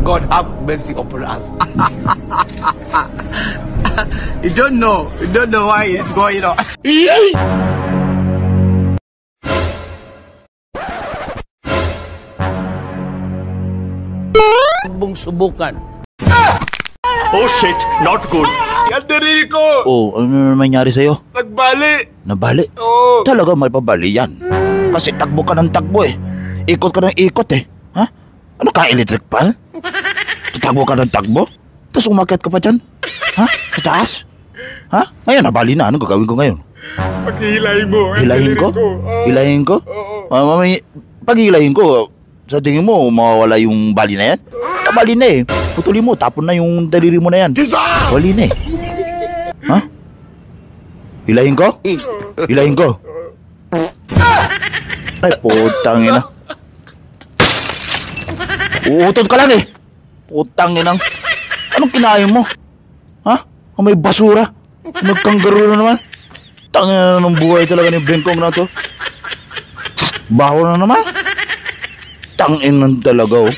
God have mercy upon us. You don't know why it's going on. Mong subukan. Oh shit, not good. Alderi ko! Oh, ano nangyari sa'yo? Nagbali! Nabali? Oo! Talaga may pabali yan. Kasi takbo ka ng takbo eh. Ikot ka ng ikot eh. Ha? Ano ka, electric pan? Takbo ka ng takbo? Tapos umakyat ka pa dyan? Ha? Sa taas? Ha? Ngayon, nabali na. Anong gagawin ko ngayon? Paghihilahin mo. Hilahin ko? Oo. Hilahin ko? Oo. Pag hilahin ko, sa tingin mo, mawawala yung bali na yan? Bali na eh. Putulin mo, tapon na yung daliri mo na yan. Bali na eh. Ha? Hilahin ko? Hilahin ko? Ay, putang ina. Uutod ka lang eh. Putang ina. Anong kinain mo? Ha? May basura. Nagkanggaro na naman. Tangina na ng buhay talaga ni Bengkong na to. Baho na naman. Tangin talaga oh.